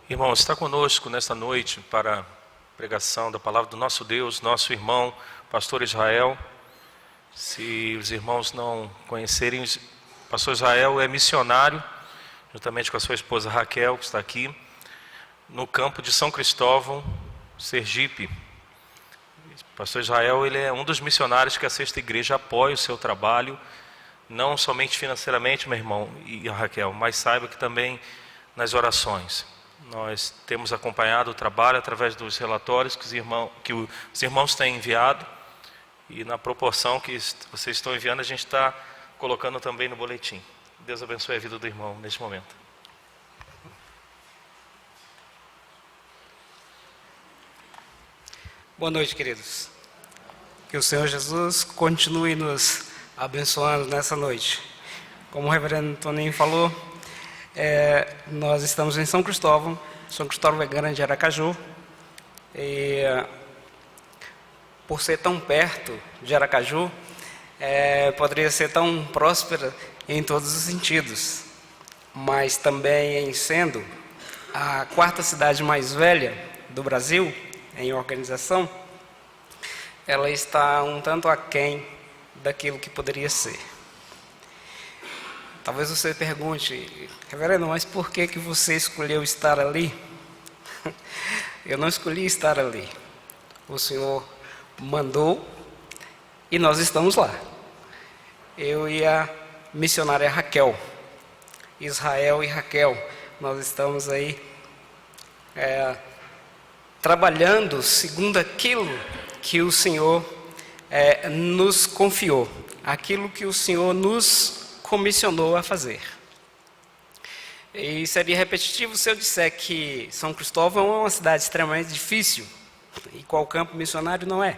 Irmãos, está conosco nesta noite para a pregação da palavra do nosso Deus, nosso irmão, pastor Israel. Se os irmãos não conhecerem, o pastor Israel é missionário, juntamente com a sua esposa Raquel, que está aqui, no campo de São Cristóvão, Sergipe. O pastor Israel, ele é um dos missionários que a Sexta Igreja apoia o seu trabalho, não somente financeiramente, meu irmão e a Raquel, mas saiba que também nas orações. Nós temos acompanhado o trabalho através dos relatórios que os irmãos têm enviado, e na proporção que vocês estão enviando, a gente está colocando também no boletim. Deus abençoe a vida do irmão neste momento. Boa noite, queridos. Que o Senhor Jesus continue nos abençoando nessa noite. Como o reverendo Toninho falou, nós estamos em São Cristóvão. São Cristóvão é grande, Aracaju. E por ser tão perto de Aracaju, poderia ser tão próspera em todos os sentidos. Mas também em sendo a quarta cidade mais velha do Brasil, em organização, ela está um tanto aquém daquilo que poderia ser. Talvez você pergunte, reverendo, mas por que você escolheu estar ali? Eu não escolhi estar ali. O Senhor mandou e nós estamos lá. Eu e a missionária Raquel, Israel e Raquel, nós estamos aí trabalhando segundo aquilo que o Senhor nos confiou, aquilo que o Senhor nos comissionou a fazer. E seria repetitivo se eu disser que São Cristóvão é uma cidade extremamente difícil, e qual campo missionário não é.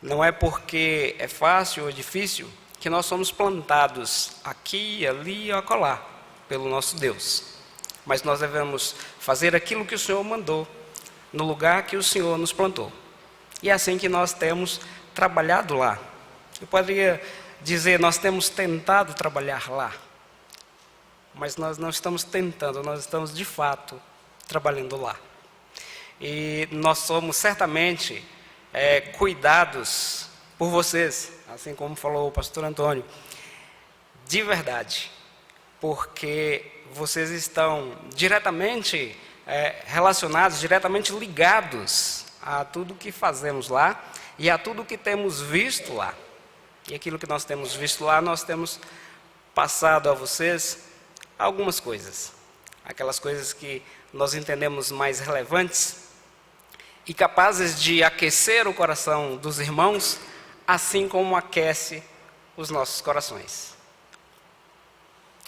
Não é porque é fácil ou difícil que nós somos plantados aqui, ali e acolá pelo nosso Deus. Mas nós devemos fazer aquilo que o Senhor mandou, no lugar que o Senhor nos plantou. E é assim que nós temos trabalhado lá. Eu poderia dizer, nós temos tentado trabalhar lá. Mas nós não estamos tentando, nós estamos de fato trabalhando lá. E nós somos certamente cuidados por vocês, assim como falou o pastor Antônio, de verdade, porque vocês estão diretamente relacionados, diretamente ligados a tudo que fazemos lá e a tudo que temos visto lá. E aquilo que nós temos visto lá, nós temos passado a vocês algumas coisas. Aquelas coisas que nós entendemos mais relevantes e capazes de aquecer o coração dos irmãos, assim como aquece os nossos corações.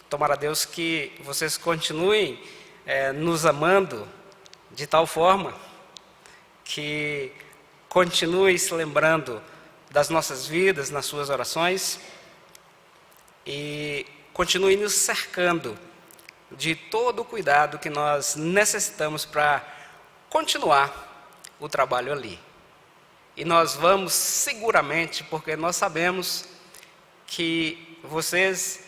Tomara a Deus que vocês continuem nos amando de tal forma que continuem se lembrando das nossas vidas, nas suas orações, e continue nos cercando de todo o cuidado que nós necessitamos para continuar o trabalho ali. E nós vamos seguramente, porque nós sabemos que vocês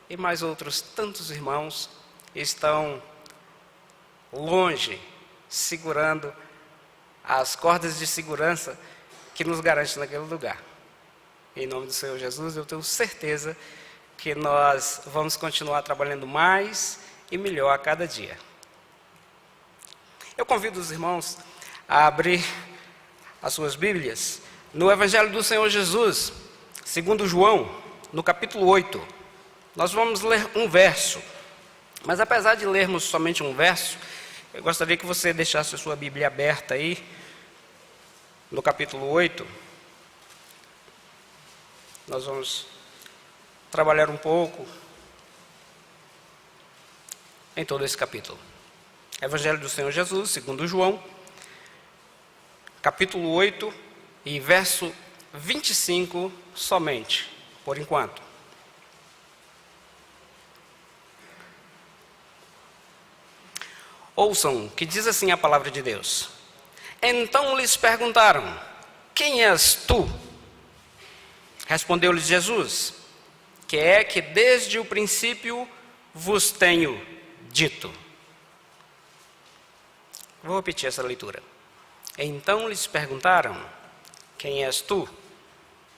e mais outros tantos irmãos estão longe, segurando as cordas de segurança que nos garante naquele lugar. Em nome do Senhor Jesus, eu tenho certeza que nós vamos continuar trabalhando mais e melhor a cada dia. Eu convido os irmãos a abrir as suas Bíblias no Evangelho do Senhor Jesus, segundo João, no capítulo 8. Nós vamos ler um verso, mas apesar de lermos somente um verso, eu gostaria que você deixasse a sua Bíblia aberta aí, no capítulo 8, nós vamos trabalhar um pouco em todo esse capítulo. Evangelho do Senhor Jesus, segundo João, capítulo 8 e verso 25 somente, por enquanto. Ouçam, que diz assim a palavra de Deus. Então lhes perguntaram, quem és tu? Respondeu-lhes Jesus, que é que desde o princípio vos tenho dito. Vou repetir essa leitura. Então lhes perguntaram: quem és tu?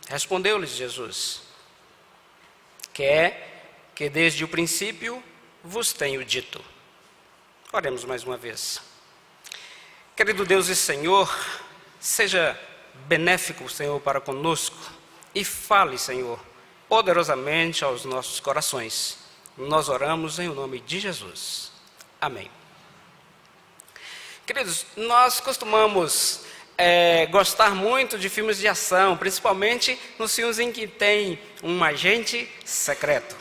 Respondeu-lhes Jesus: que desde o princípio vos tenho dito. Oremos mais uma vez. Querido Deus e Senhor, seja benéfico, Senhor, para conosco e fale, Senhor, poderosamente aos nossos corações. Nós oramos em nome de Jesus. Amém. Queridos, nós costumamos gostar muito de filmes de ação, principalmente nos filmes em que tem um agente secreto.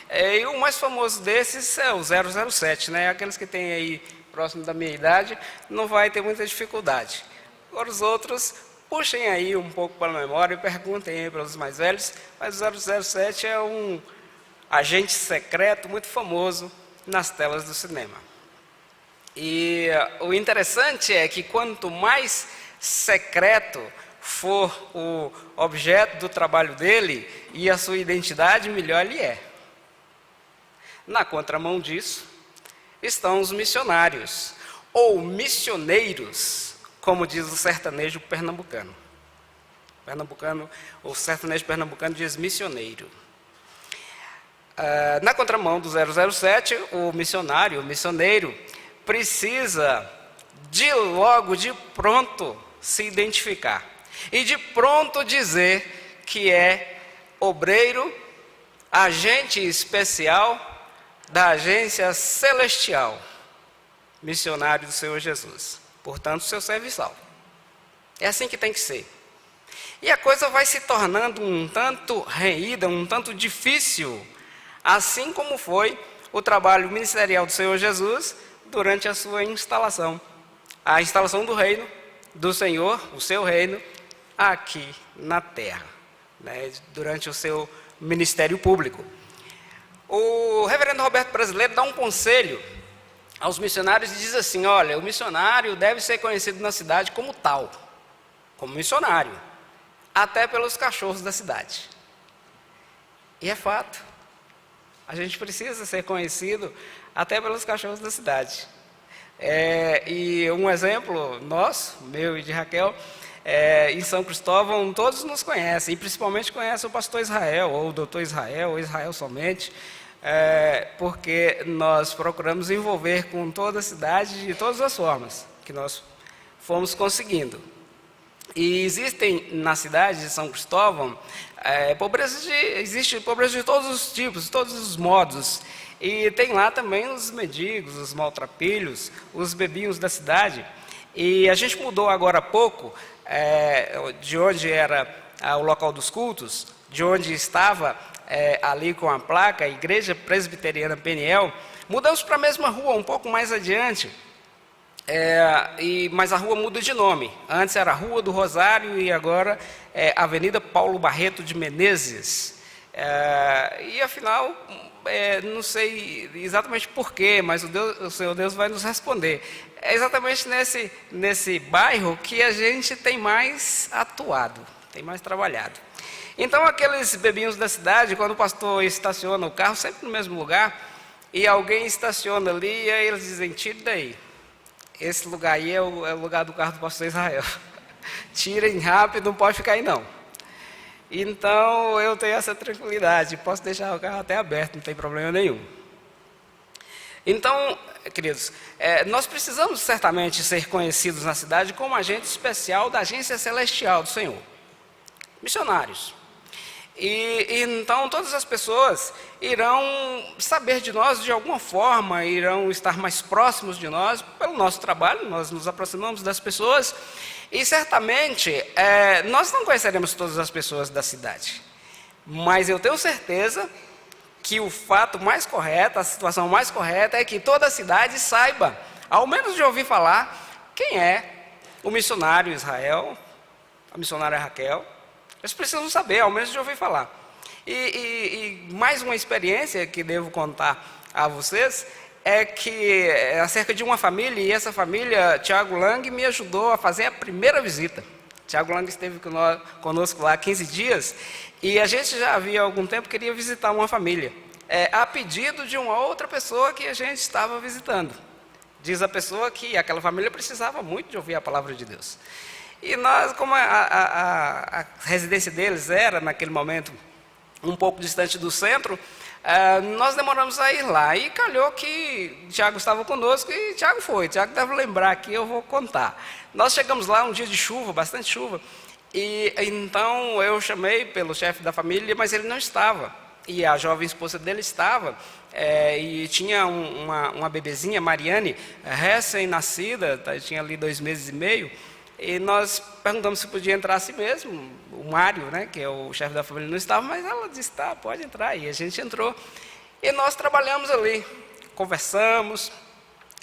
E o mais famoso desses é o 007, né? Aqueles que têm aí próximo da minha idade não vai ter muita dificuldade. Agora os outros, puxem aí um pouco para a memória e perguntem aí para os mais velhos, mas o 007 é um agente secreto muito famoso nas telas do cinema. E o interessante é que quanto mais secreto for o objeto do trabalho dele e a sua identidade, melhor ele é. Na contramão disso, estão os missionários, ou missioneiros, como diz o sertanejo pernambucano. O sertanejo pernambucano diz missioneiro. Na contramão do 007, o missionário, o missioneiro, precisa de pronto se identificar e de pronto dizer que é obreiro, agente especial da agência celestial, missionário do Senhor Jesus, portanto seu serviçal. É assim que tem que ser. E a coisa vai se tornando um tanto renhida, um tanto difícil, assim como foi o trabalho ministerial do Senhor Jesus durante a sua instalação. A instalação do reino do Senhor, o seu reino, aqui na terra, né, durante o seu ministério público. O reverendo Roberto Brasileiro dá um conselho aos missionários e diz assim: olha, o missionário deve ser conhecido na cidade como tal, como missionário, até pelos cachorros da cidade. E é fato, a gente precisa ser conhecido até pelos cachorros da cidade. E um exemplo nosso, meu e de Raquel, em São Cristóvão, todos nos conhecem, e principalmente conhecem o pastor Israel, ou o doutor Israel, ou Israel somente, porque nós procuramos envolver com toda a cidade de todas as formas que nós fomos conseguindo. E existem na cidade de São Cristóvão existe pobreza de todos os tipos, de todos os modos. E tem lá também os mendigos, os maltrapilhos, os bebinhos da cidade. E a gente mudou agora há pouco, de onde era o local dos cultos, de onde estava ali com a placa, a Igreja Presbiteriana Peniel, mudamos para a mesma rua, um pouco mais adiante, mas a rua muda de nome. Antes era Rua do Rosário e agora é Avenida Paulo Barreto de Menezes. E afinal, não sei exatamente porquê, mas o Senhor Deus vai nos responder. É exatamente nesse bairro que a gente tem mais atuado, tem mais trabalhado. Então, aqueles bebinhos da cidade, quando o pastor estaciona o carro, sempre no mesmo lugar, e alguém estaciona ali, e aí eles dizem: tire daí. Esse lugar aí é o lugar do carro do pastor Israel. Tirem rápido, não pode ficar aí não. Então, eu tenho essa tranquilidade, posso deixar o carro até aberto, não tem problema nenhum. Então, queridos, nós precisamos certamente ser conhecidos na cidade como agente especial da agência celestial do Senhor. Missionários. E então todas as pessoas irão saber de nós de alguma forma, irão estar mais próximos de nós pelo nosso trabalho, nós nos aproximamos das pessoas e certamente nós não conheceremos todas as pessoas da cidade, mas eu tenho certeza que o fato mais correto, a situação mais correta é que toda a cidade saiba, ao menos de ouvir falar, quem é o missionário Israel, a missionária Raquel. Eles precisam saber, ao menos de ouvir falar. E mais uma experiência que devo contar a vocês é que acerca de uma família, e essa família, Tiago Lang, me ajudou a fazer a primeira visita. Tiago Lang esteve conosco lá 15 dias, e a gente já havia algum tempo queria visitar uma família. a pedido de uma outra pessoa que a gente estava visitando. Diz a pessoa que aquela família precisava muito de ouvir a palavra de Deus. E nós, como a residência deles era, naquele momento, um pouco distante do centro, nós demoramos a ir lá. E calhou que Tiago estava conosco e Tiago foi. Tiago deve lembrar aqui, eu vou contar. Nós chegamos lá um dia de chuva, bastante chuva, e então eu chamei pelo chefe da família, mas ele não estava. E a jovem esposa dele estava, e tinha uma bebezinha, Mariane, recém-nascida, tinha ali 2 meses e meio, e nós perguntamos se podia entrar assim mesmo. O Mário, né, que é o chefe da família, não estava, mas ela disse, tá, pode entrar. E a gente entrou. E nós trabalhamos ali, conversamos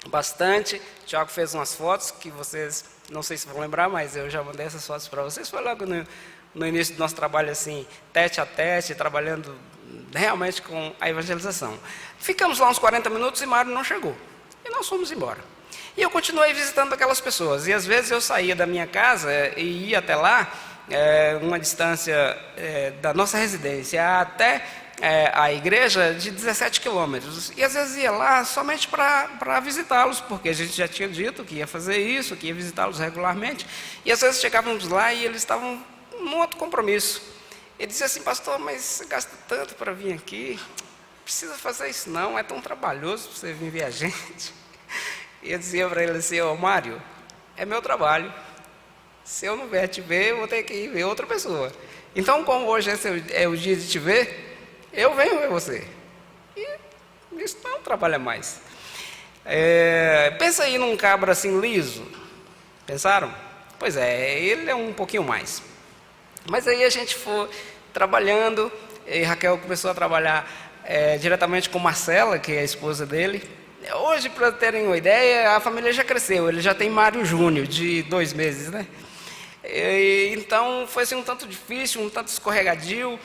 bastante. O Tiago fez umas fotos que vocês, não sei se vão lembrar, mas eu já mandei essas fotos para vocês. Foi logo no início do nosso trabalho, assim, tete a tete, trabalhando realmente com a evangelização. Ficamos lá uns 40 minutos e Mário não chegou. E nós fomos embora. E eu continuei visitando aquelas pessoas. E às vezes eu saía da minha casa e ia até lá, uma distância da nossa residência até a igreja de 17 quilômetros. E às vezes ia lá somente para visitá-los, porque a gente já tinha dito que ia fazer isso, que ia visitá-los regularmente. E às vezes chegávamos lá e eles estavam num outro compromisso. Ele dizia assim, pastor, mas você gasta tanto para vir aqui, não precisa fazer isso não, é tão trabalhoso para você vir ver a gente. E eu dizia para ele assim, Mário, é meu trabalho. Se eu não vier te ver, eu vou ter que ir ver outra pessoa. Então, como hoje é o dia de te ver, eu venho ver você. E isso não trabalha mais. Pensa aí num cabra assim liso. Pensaram? Pois é, ele é um pouquinho mais. Mas aí a gente foi trabalhando, e Raquel começou a trabalhar diretamente com Marcela, que é a esposa dele. Hoje, para terem uma ideia, a família já cresceu, ele já tem Mário Júnior, de 2 meses, né? Então, foi assim, um tanto difícil, um tanto escorregadio,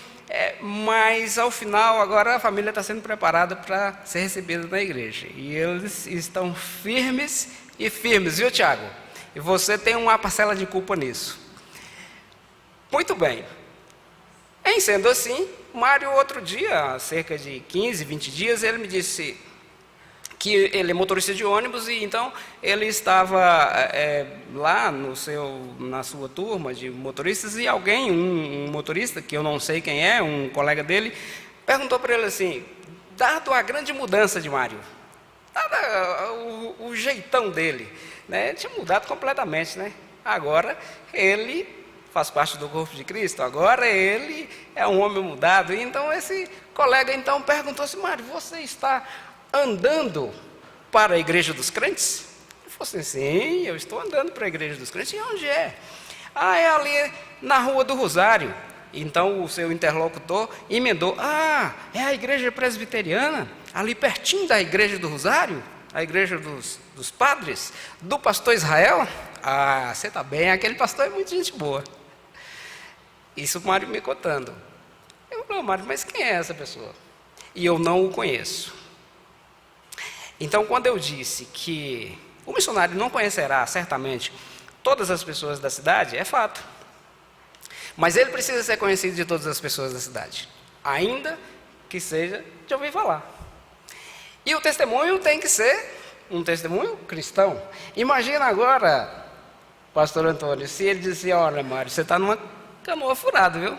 mas ao final, agora a família está sendo preparada para ser recebida na igreja. E eles estão firmes e firmes, viu, Tiago? E você tem uma parcela de culpa nisso. Muito bem. Em sendo assim, Mário, outro dia, há cerca de 15, 20 dias, ele me disse que ele é motorista de ônibus e então ele estava lá na sua turma de motoristas e alguém, um motorista, que eu não sei quem é, um colega dele, perguntou para ele assim, dado a grande mudança de Mário, dado o jeitão dele, né, ele tinha mudado completamente, né? Agora ele faz parte do corpo de Cristo, agora ele é um homem mudado. E então esse colega então perguntou assim, Mário, você está andando para a igreja dos crentes? Ele falou assim, sim, eu estou andando para a igreja dos crentes. E onde é? É ali na Rua do Rosário. Então o seu interlocutor emendou, é a igreja presbiteriana, ali pertinho da igreja do Rosário, a igreja dos padres, do pastor Israel? Você está bem, aquele pastor é muito gente boa. Isso o Mário me contando. Eu falei, Mário, mas quem é essa pessoa? E eu não o conheço. Então, quando eu disse que o missionário não conhecerá certamente todas as pessoas da cidade, é fato. Mas ele precisa ser conhecido de todas as pessoas da cidade, ainda que seja de ouvir falar. E o testemunho tem que ser um testemunho cristão. Imagina agora, pastor Antônio, se ele disse, olha, Mário, você está numa canoa furada, viu?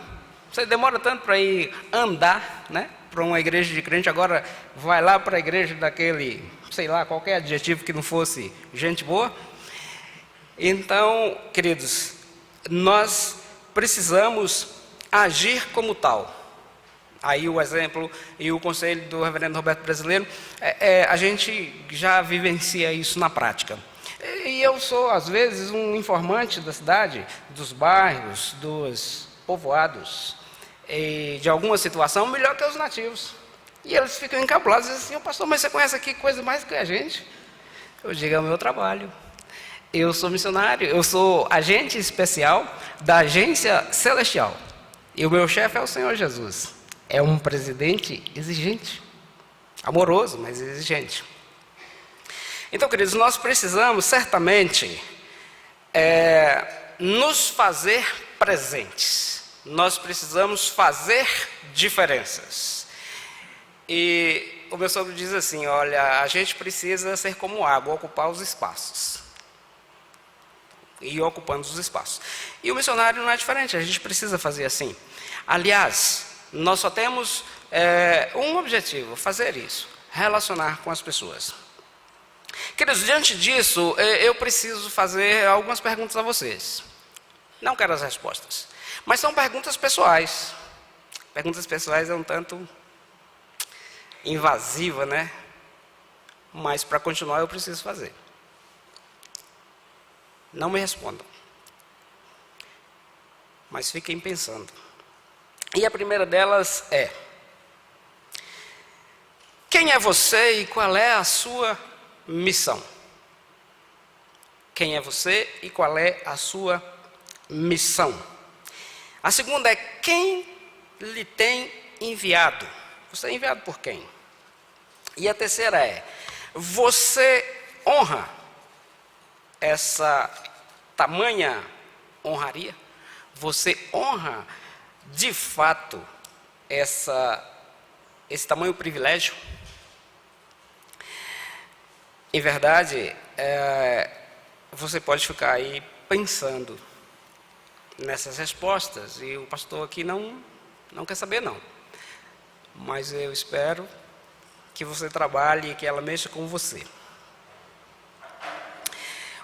Você demora tanto para ir andar, né? Para uma igreja de crente, agora vai lá para a igreja daquele, sei lá, qualquer adjetivo que não fosse gente boa. Então, queridos, nós precisamos agir como tal. Aí o exemplo e o conselho do reverendo Roberto Brasileiro, a gente já vivencia isso na prática. E eu sou, às vezes, um informante da cidade, dos bairros, dos povoados, de alguma situação melhor que os nativos. E eles ficam encabulados e dizem assim, pastor, mas você conhece aqui coisa mais que a gente? Eu digo, é o meu trabalho. Eu sou missionário, eu sou agente especial da agência celestial. E o meu chefe é o Senhor Jesus. É um presidente exigente, amoroso, mas exigente. Então, queridos, nós precisamos certamente nos fazer presentes. Nós precisamos fazer diferenças. E o meu sogro diz assim: olha, a gente precisa ser como água, ocupar os espaços. E ir ocupando os espaços. E o missionário não é diferente, a gente precisa fazer assim. Aliás, nós só temos um objetivo: fazer isso, relacionar com as pessoas. Queridos, diante disso, eu preciso fazer algumas perguntas a vocês. Não quero as respostas, mas são perguntas pessoais. Perguntas pessoais é um tanto invasiva, né? Mas para continuar eu preciso fazer. Não me respondam, mas fiquem pensando. E a primeira delas é: quem é você e qual é a sua missão? Quem é você e qual é a sua missão? A segunda é: quem lhe tem enviado? Você é enviado por quem? E a terceira é: você honra essa tamanha honraria? Você honra de fato esse tamanho privilégio? Em verdade, você pode ficar aí pensando nessas respostas, e o pastor aqui não quer saber não. Mas eu espero que você trabalhe e que ela mexa com você.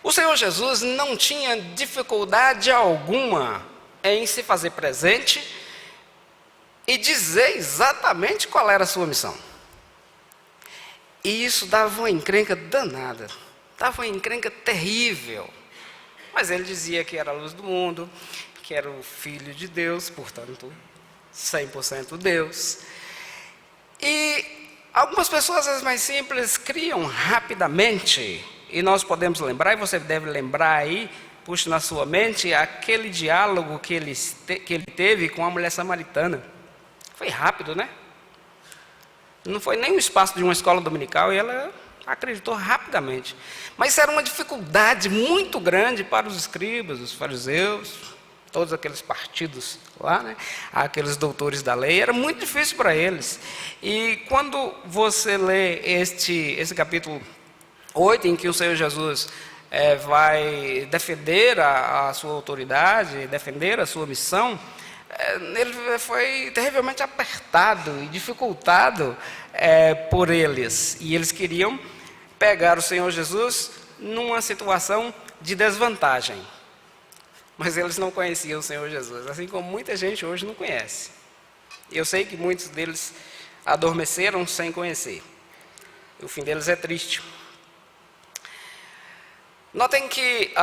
O Senhor Jesus não tinha dificuldade alguma em se fazer presente e dizer exatamente qual era a sua missão. E isso dava uma encrenca danada, dava uma encrenca terrível. Mas ele dizia que era a luz do mundo, que era o Filho de Deus, portanto, 100% Deus. E algumas pessoas, às vezes mais simples, criam rapidamente. E nós podemos lembrar, e você deve lembrar aí, puxe na sua mente, aquele diálogo que ele teve com a mulher samaritana. Foi rápido, né? Não foi nem o espaço de uma escola dominical e ela acreditou rapidamente. Mas isso era uma dificuldade muito grande para os escribas, os fariseus, todos aqueles partidos lá, né? Aqueles doutores da lei, era muito difícil para eles. E quando você lê esse capítulo 8, em que o Senhor Jesus vai defender a sua autoridade, defender a sua missão, ele foi terrivelmente apertado e dificultado por eles. E eles queriam pegar o Senhor Jesus numa situação de desvantagem. Mas eles não conheciam o Senhor Jesus, assim como muita gente hoje não conhece. Eu sei que muitos deles adormeceram sem conhecer. E o fim deles é triste. Notem que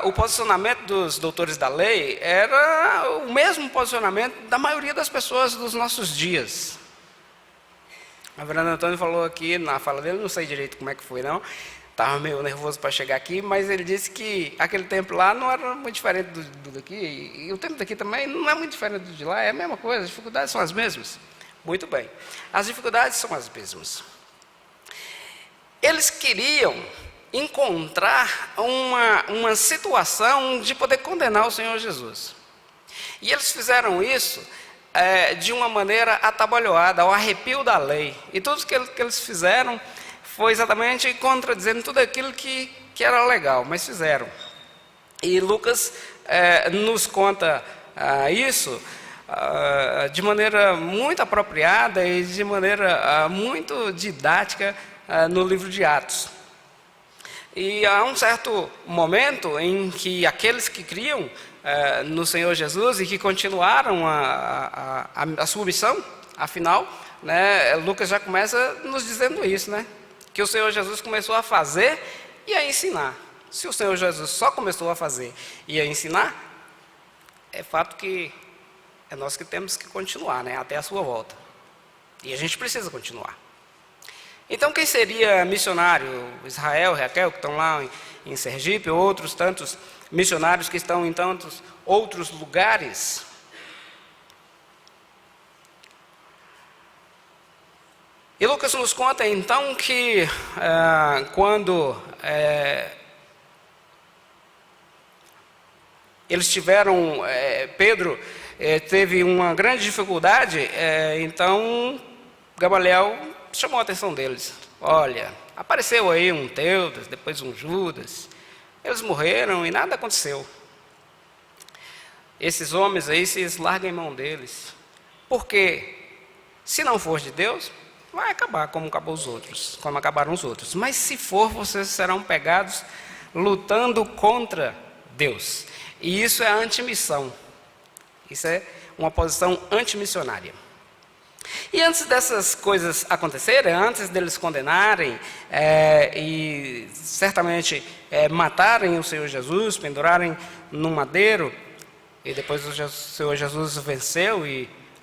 o posicionamento dos doutores da lei era o mesmo posicionamento da maioria das pessoas dos nossos dias. A Fernanda Antônio falou aqui na fala dele, não sei direito como é que foi não, estava meio nervoso para chegar aqui, mas ele disse que aquele tempo lá não era muito diferente do daqui, e o tempo daqui também não é muito diferente do de lá, é a mesma coisa, as dificuldades são as mesmas. Muito bem, as dificuldades são as mesmas. Eles queriam encontrar uma situação de poder condenar o Senhor Jesus. E eles fizeram isso de uma maneira atabalhoada, ao arrepio da lei. E tudo que eles fizeram foi exatamente contradizendo tudo aquilo que era legal, mas fizeram. E Lucas nos conta isso de maneira muito apropriada e de maneira muito didática no livro de Atos. E há um certo momento em que aqueles que criam no Senhor Jesus e que continuaram a sua missão, afinal, né, Lucas já começa nos dizendo isso, né? Que o Senhor Jesus começou a fazer e a ensinar. Se o Senhor Jesus só começou a fazer e a ensinar, é fato que é nós que temos que continuar, né, até a sua volta. E a gente precisa continuar. Então, quem seria missionário? Israel, Raquel, que estão lá em Sergipe, outros tantos missionários que estão em tantos outros lugares. E Lucas nos conta então que quando eles tiveram, Pedro teve uma grande dificuldade, então Gamaliel chamou a atenção deles. Olha, apareceu aí um Teudas, depois um Judas. Eles morreram e nada aconteceu. Esses homens aí, vocês larguem mão deles. Porque, se não for de Deus, vai acabar como acabou os outros, como acabaram os outros. Mas se for, vocês serão pegados lutando contra Deus. E isso é antimissão. Isso é uma posição antimissionária. E antes dessas coisas acontecerem, antes deles condenarem e certamente matarem o Senhor Jesus, pendurarem no madeiro, e depois o Senhor Jesus venceu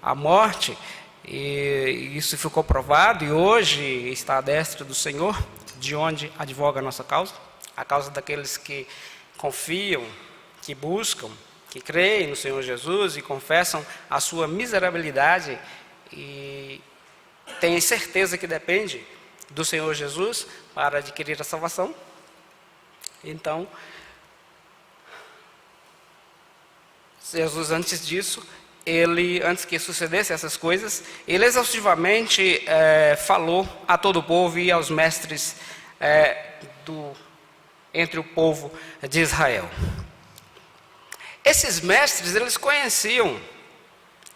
a morte, e isso ficou provado, e hoje está à destra do Senhor, de onde advoga a nossa causa, a causa daqueles que confiam, que buscam, que creem no Senhor Jesus e confessam a sua miserabilidade e têm certeza que depende do Senhor Jesus para adquirir a salvação. Então, Jesus, antes disso, antes que sucedesse essas coisas, ele exaustivamente falou a todo o povo e aos mestres entre o povo de Israel. Esses mestres, eles conheciam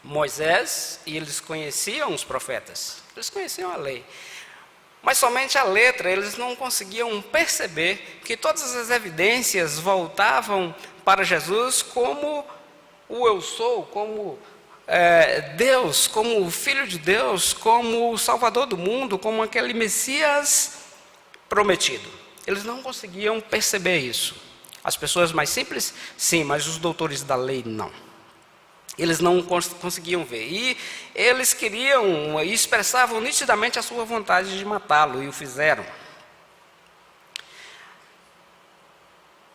Moisés e eles conheciam os profetas, eles conheciam a lei. Mas somente a letra, eles não conseguiam perceber que todas as evidências voltavam para Jesus como o eu sou, como Deus, como o Filho de Deus, como o Salvador do mundo, como aquele Messias prometido. Eles não conseguiam perceber isso. As pessoas mais simples, sim, mas os doutores da lei, não. Eles não conseguiam ver. E eles queriam e expressavam nitidamente a sua vontade de matá-lo, e o fizeram.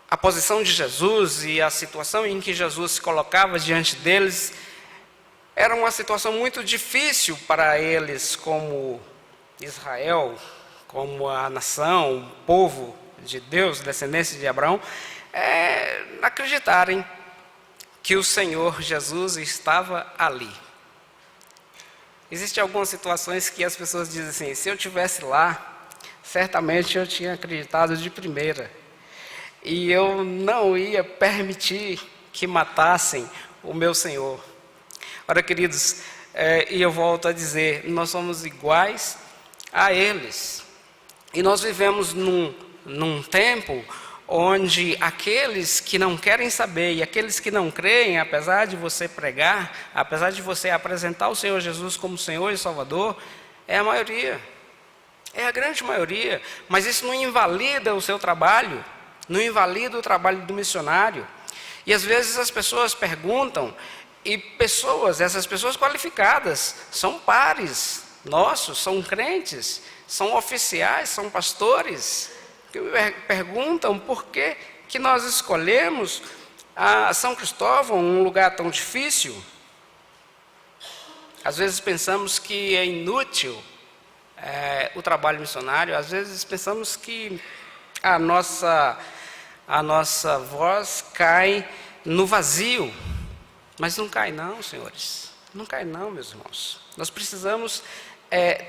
A posição de Jesus e a situação em que Jesus se colocava diante deles era uma situação muito difícil para eles, como Israel, como a nação, o povo de Deus, descendência de Abraão, acreditarem que o Senhor Jesus estava ali. Existem algumas situações que as pessoas dizem assim: se eu estivesse lá, certamente eu tinha acreditado de primeira. E eu não ia permitir que matassem o meu Senhor. Ora, queridos, e eu volto a dizer, nós somos iguais a eles. E nós vivemos num tempo onde aqueles que não querem saber e aqueles que não creem, apesar de você pregar, apesar de você apresentar o Senhor Jesus como Senhor e Salvador, é a maioria. É a grande maioria. Mas isso não invalida o seu trabalho. Não invalida o trabalho do missionário. E às vezes as pessoas perguntam, e essas pessoas qualificadas, são pares nossos, são crentes, são oficiais, são pastores, que perguntam por que nós escolhemos a São Cristóvão, um lugar tão difícil. Às vezes pensamos que é inútil o trabalho missionário, às vezes pensamos que a nossa voz cai no vazio, mas não cai não, senhores, não cai não, meus irmãos. Nós precisamos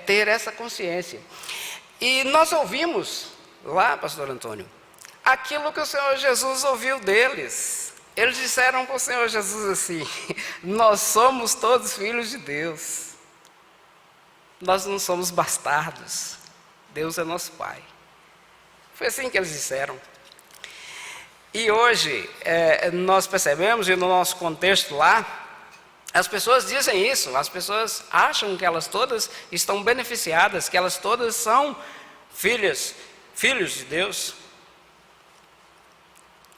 ter essa consciência. E nós ouvimos lá, pastor Antônio, aquilo que o Senhor Jesus ouviu deles. Eles disseram para o Senhor Jesus assim: nós somos todos filhos de Deus, nós não somos bastardos, Deus é nosso Pai. Foi assim que eles disseram. E hoje nós percebemos, e no nosso contexto lá, as pessoas dizem isso, as pessoas acham que elas todas estão beneficiadas, que elas todas são filhos de Deus,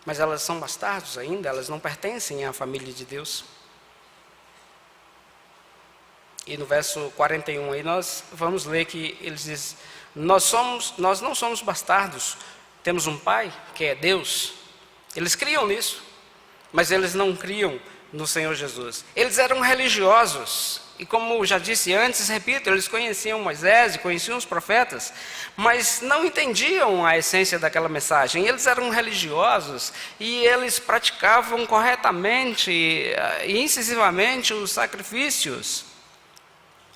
mas elas são bastardos ainda, elas não pertencem à família de Deus. E no verso 41 aí nós vamos ler que eles dizem: nós não somos bastardos, temos um pai que é Deus. Eles criam nisso, mas eles não criam no Senhor Jesus. Eles eram religiosos, e como já disse antes, repito, eles conheciam Moisés e conheciam os profetas, mas não entendiam a essência daquela mensagem. Eles eram religiosos e eles praticavam corretamente e incisivamente os sacrifícios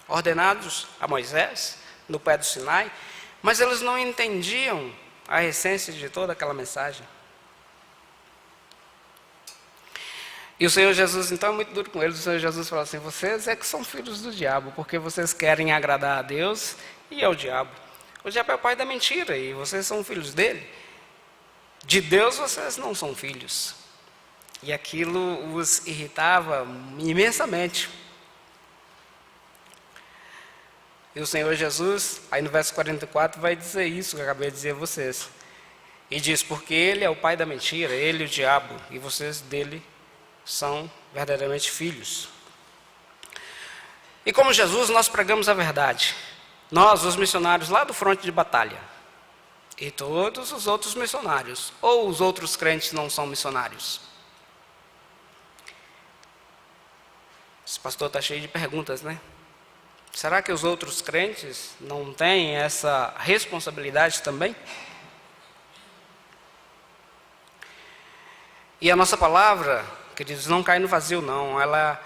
ordenados a Moisés, no pé do Sinai, mas eles não entendiam a essência de toda aquela mensagem. E o Senhor Jesus, então, é muito duro com eles. O Senhor Jesus falou assim: vocês é que são filhos do diabo, porque vocês querem agradar a Deus e ao diabo. O diabo é o pai da mentira e vocês são filhos dele. De Deus vocês não são filhos. E aquilo os irritava imensamente. E o Senhor Jesus, aí no verso 44, vai dizer isso que eu acabei de dizer a vocês. E diz: porque ele é o pai da mentira, ele o diabo, e vocês dele são verdadeiramente filhos. E como Jesus, nós pregamos a verdade. Nós, os missionários lá do fronte de batalha. E todos os outros missionários. Ou os outros crentes não são missionários? Esse pastor está cheio de perguntas, né? Será que os outros crentes não têm essa responsabilidade também? E a nossa palavra, queridos, não cai no vazio, não. Ela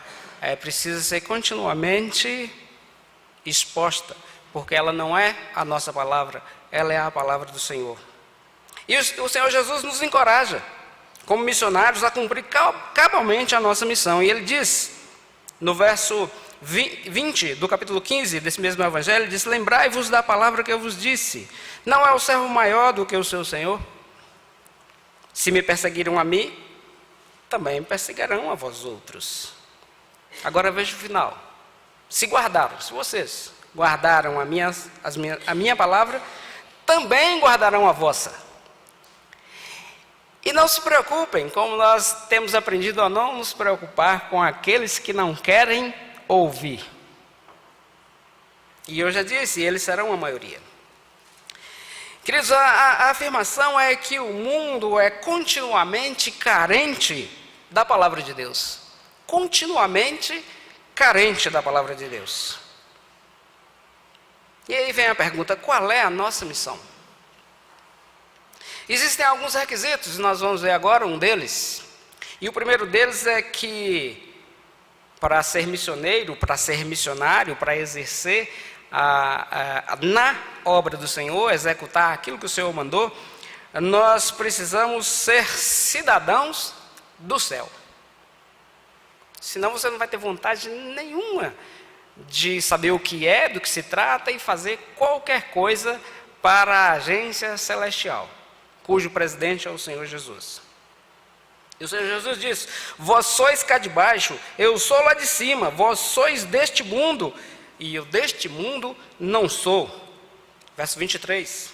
precisa ser continuamente exposta, porque ela não é a nossa palavra, ela é a palavra do Senhor. E o Senhor Jesus nos encoraja, como missionários, a cumprir cabalmente a nossa missão. E ele diz, no verso 20 do capítulo 15 desse mesmo evangelho, ele diz: lembrai-vos da palavra que eu vos disse, não é o servo maior do que o seu Senhor? Se me perseguiram a mim, também me perseguirão a vós outros. Agora veja o final. Se vocês guardaram a minha palavra, também guardarão a vossa. E não se preocupem, como nós temos aprendido a não nos preocupar com aqueles que não querem ouvir. E eu já disse, eles serão a maioria. Queridos, a afirmação é que o mundo é continuamente carente da palavra de Deus. Continuamente carente da palavra de Deus. E aí vem a pergunta: qual é a nossa missão? Existem alguns requisitos, nós vamos ver agora um deles. E o primeiro deles é que, para ser missioneiro, para ser missionário, para exercer na obra do Senhor, executar aquilo que o Senhor mandou, nós precisamos ser cidadãos do céu. Senão você não vai ter vontade nenhuma de saber o que é, do que se trata e fazer qualquer coisa para a agência celestial, cujo presidente é o Senhor Jesus. E o Senhor Jesus diz: vós sois cá de baixo, eu sou lá de cima, vós sois deste mundo, e eu deste mundo não sou. Verso 23.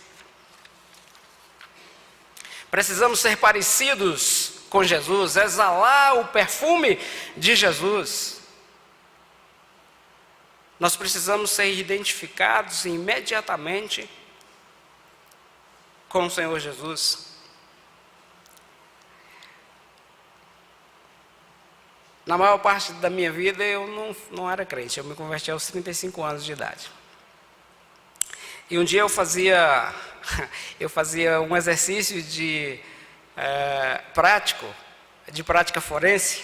Precisamos ser parecidos com Jesus, exalar o perfume de Jesus. Nós precisamos ser identificados imediatamente com o Senhor Jesus. Na maior parte da minha vida eu não era crente, eu me converti aos 35 anos de idade. E um dia eu fazia um exercício de prática forense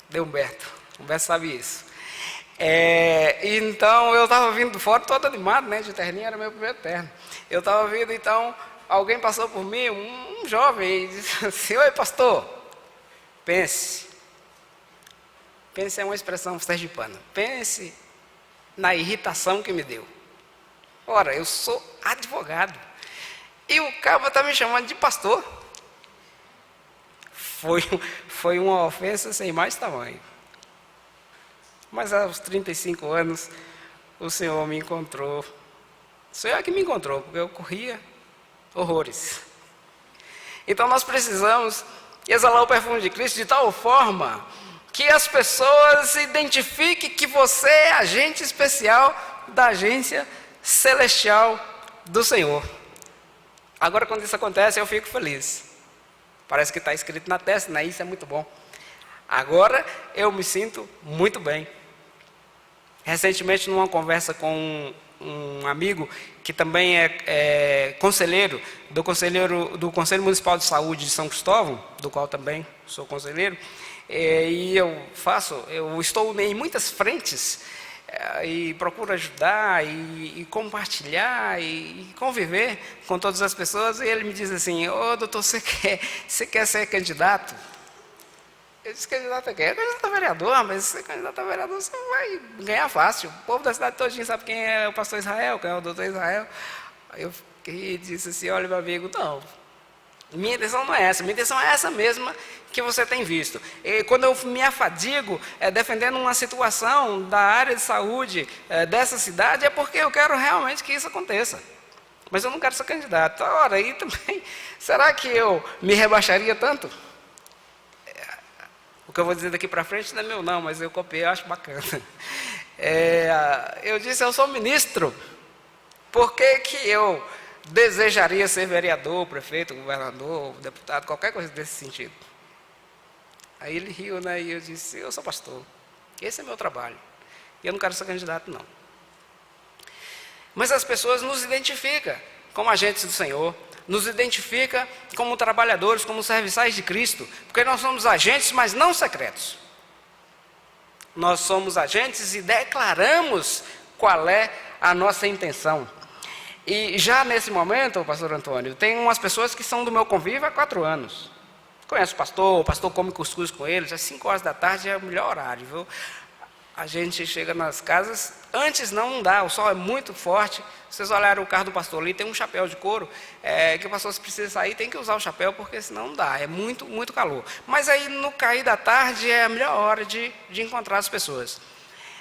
de Humberto. Humberto sabe isso. Então eu estava vindo de fora todo animado, né? De terninho, era meu primeiro terno. Eu estava vindo, então alguém passou por mim, um jovem, e disse assim: oi, pastor, pense é uma expressão sergipana, pense na irritação que me deu. Ora, eu sou advogado, e o cabo está me chamando de pastor. Foi uma ofensa sem mais tamanho. Mas aos 35 anos, o Senhor me encontrou. O Senhor é que me encontrou, porque eu corria horrores. Então nós precisamos exalar o perfume de Cristo de tal forma que as pessoas identifiquem que você é agente especial da agência celestial do Senhor. Agora, quando isso acontece, eu fico feliz. Parece que está escrito na testa, né? Isso é muito bom. Agora eu me sinto muito bem. Recentemente, numa conversa com um amigo que também é conselheiro do Conselho Municipal de Saúde de São Cristóvão, do qual também sou conselheiro, e eu estou em muitas frentes e procuro ajudar e compartilhar e conviver com todas as pessoas, e ele me diz assim: ô doutor, você quer ser candidato? Eu disse: candidato a quê? Candidato a vereador, mas se ser candidato a vereador você vai ganhar fácil. O povo da cidade todinha sabe quem é o pastor Israel, quem é o doutor Israel. Aí eu fiquei e disse assim: olha, meu amigo, não, minha intenção não é essa, minha intenção é essa mesma que você tem visto. E quando eu me afadigo defendendo uma situação da área de saúde dessa cidade, é porque eu quero realmente que isso aconteça. Mas eu não quero ser candidato. Ora, aí também, será que eu me rebaixaria tanto? O que eu vou dizer daqui para frente não é meu não, mas eu copiei, eu acho bacana. Eu disse: eu sou ministro, por que eu desejaria ser vereador, prefeito, governador, deputado, qualquer coisa desse sentido? Aí ele riu, né? E eu disse: eu sou pastor, esse é meu trabalho, e eu não quero ser candidato não. Mas as pessoas nos identificam como agentes do Senhor, nos identifica como trabalhadores, como serviçais de Cristo, porque nós somos agentes, mas não secretos. Nós somos agentes e declaramos qual é a nossa intenção. E já nesse momento, pastor Antônio, tem umas pessoas que são do meu convívio há 4 anos. Conhece o pastor come cuscuz com eles, às 5 horas da tarde é o melhor horário, viu? A gente chega nas casas, antes não dá, o sol é muito forte. Vocês olharam o carro do pastor ali, tem um chapéu de couro, que o pastor, se precisa sair, tem que usar o chapéu, porque senão não dá, é muito, muito calor. Mas aí no cair da tarde é a melhor hora de encontrar as pessoas.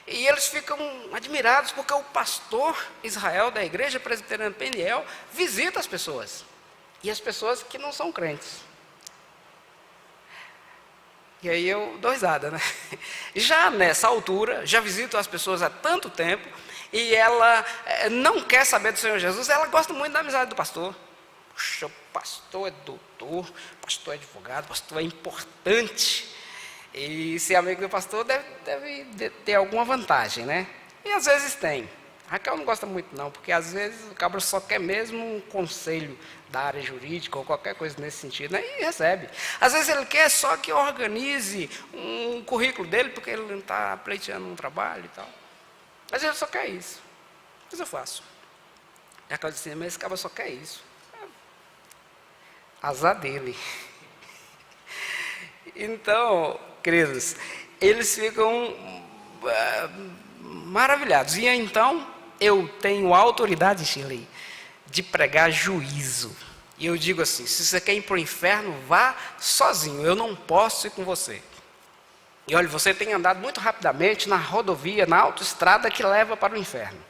E eles ficam admirados porque o pastor Israel da igreja presbiteriana Peniel visita as pessoas. E as pessoas que não são crentes. E aí eu dou risada, né? Já nessa altura, já visito as pessoas há tanto tempo, e ela não quer saber do Senhor Jesus, ela gosta muito da amizade do pastor. Puxa, o pastor é doutor, o pastor é advogado, o pastor é importante. E ser amigo do pastor deve ter alguma vantagem, né? E às vezes tem. Raquel não gosta muito não, porque às vezes o cabra só quer mesmo um conselho da área jurídica ou qualquer coisa nesse sentido, né? E recebe. Às vezes ele quer só que eu organize um currículo dele, porque ele não está pleiteando um trabalho e tal. Mas ele só quer isso. Mas eu faço. E a Raquel disse: mas esse cabra só quer isso. Azar dele. Então, queridos, eles ficam maravilhados. E então eu tenho autoridade, Shirley, de pregar juízo. E eu digo assim: se você quer ir para o inferno, vá sozinho, eu não posso ir com você. E olha, você tem andado muito rapidamente na rodovia, na autoestrada que leva para o inferno.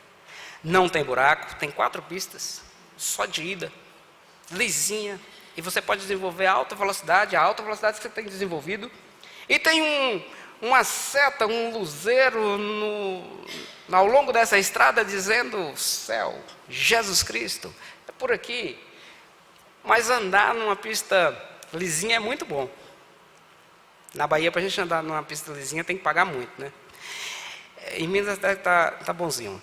Não tem buraco, tem 4 pistas, só de ida, lisinha, e você pode desenvolver a alta velocidade que você tem desenvolvido. E tem uma seta, um luzeiro ao longo dessa estrada dizendo: céu, Jesus Cristo, é por aqui. Mas andar numa pista lisinha é muito bom. Na Bahia, para a gente andar numa pista lisinha, tem que pagar muito, né? Em Minas até tá bonzinho.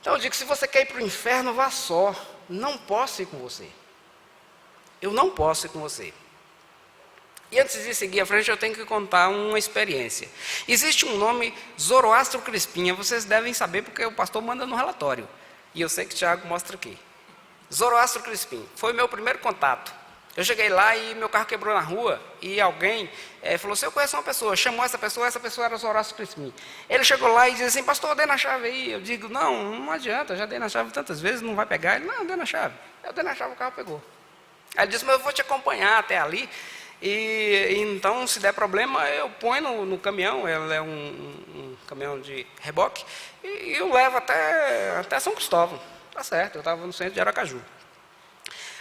Então eu digo: se você quer ir para o inferno, vá só. Não posso ir com você. Eu não posso ir com você. E antes de seguir à frente, eu tenho que contar uma experiência. Existe um nome, Zoroastro Crispinha, vocês devem saber porque o pastor manda no relatório. E eu sei que o Tiago mostra aqui. Zoroastro Crispim, foi meu primeiro contato. Eu cheguei lá e meu carro quebrou na rua, e alguém falou assim: eu conheço uma pessoa, chamou essa pessoa era Zoroastro Crispim. Ele chegou lá e disse assim: pastor, dê na chave aí. Eu digo: não adianta, já dei na chave tantas vezes, não vai pegar. Ele: não, dê na chave. Eu dei na chave, o carro pegou. Aí ele disse: mas eu vou te acompanhar até ali. E então, se der problema, eu ponho no caminhão, ele é um caminhão de reboque, e eu levo até São Cristóvão. Tá certo, eu estava no centro de Aracaju.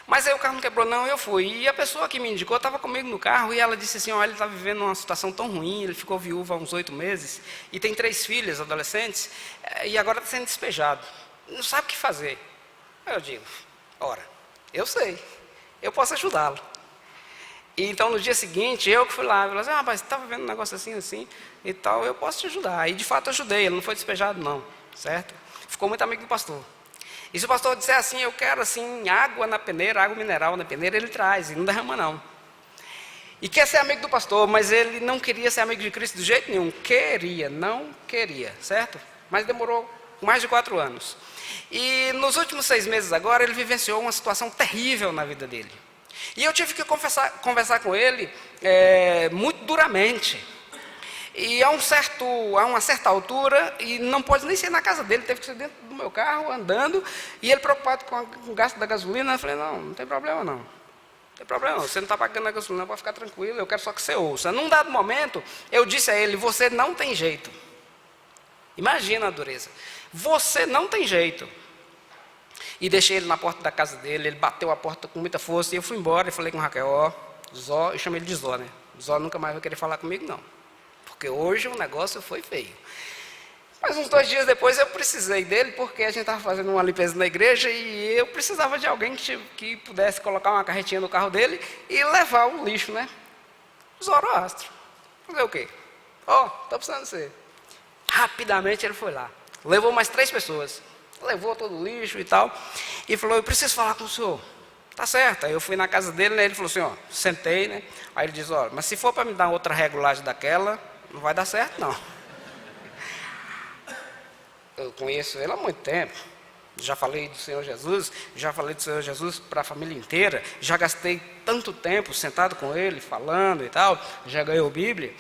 Mas aí o carro não quebrou não, eu fui. E a pessoa que me indicou estava comigo no carro, e ela disse assim: olha, ele está vivendo uma situação tão ruim, ele ficou viúvo há uns 8 meses, e tem 3 filhas adolescentes, e agora está sendo despejado. Não sabe o que fazer. Aí eu digo: ora, eu sei, eu posso ajudá-lo. E então no dia seguinte, eu que fui lá, eu falei assim: rapaz, você está vivendo um negócio assim e tal, eu posso te ajudar. E de fato eu ajudei, ele não foi despejado não, certo? Ficou muito amigo do pastor. E se o pastor disser assim: eu quero assim água na peneira, água mineral na peneira, ele traz, e não derrama não. E quer ser amigo do pastor, mas ele não queria ser amigo de Cristo de jeito nenhum. Não queria, certo? mas demorou mais de 4 anos. E nos últimos 6 meses agora, ele vivenciou uma situação terrível na vida dele. E eu tive que conversar com ele muito duramente. E a uma certa altura, e não pode nem ser na casa dele, teve que ser dentro do meu carro, andando, e ele preocupado com o gasto da gasolina. Eu falei, não tem problema não. Não tem problema não, você não está pagando a gasolina, pode ficar tranquilo, eu quero só que você ouça. Num dado momento, eu disse a ele, você não tem jeito. Imagina a dureza. Você não tem jeito. E deixei ele na porta da casa dele, ele bateu a porta com muita força, e eu fui embora e falei com Raquel, Zó, eu chamei ele de Zó, né? Zó nunca mais vai querer falar comigo, não. Porque hoje o negócio foi feio. Mas uns 2 dias depois eu precisei dele, porque a gente estava fazendo uma limpeza na igreja e eu precisava de alguém que pudesse colocar uma carretinha no carro dele e levar o lixo, né? Zoroastro. Fazer o quê? Estou precisando de você. Rapidamente ele foi lá. Levou mais 3 pessoas. Levou todo o lixo e tal. E falou, eu preciso falar com o senhor. Tá certo. Aí eu fui na casa dele, né? Ele falou assim, sentei, né? Aí ele disse, olha, mas se for para me dar outra regulagem daquela, não vai dar certo, não. Eu conheço ele há muito tempo. Já falei do Senhor Jesus para a família inteira. Já gastei tanto tempo sentado com ele, falando e tal. Já ganhou Bíblia.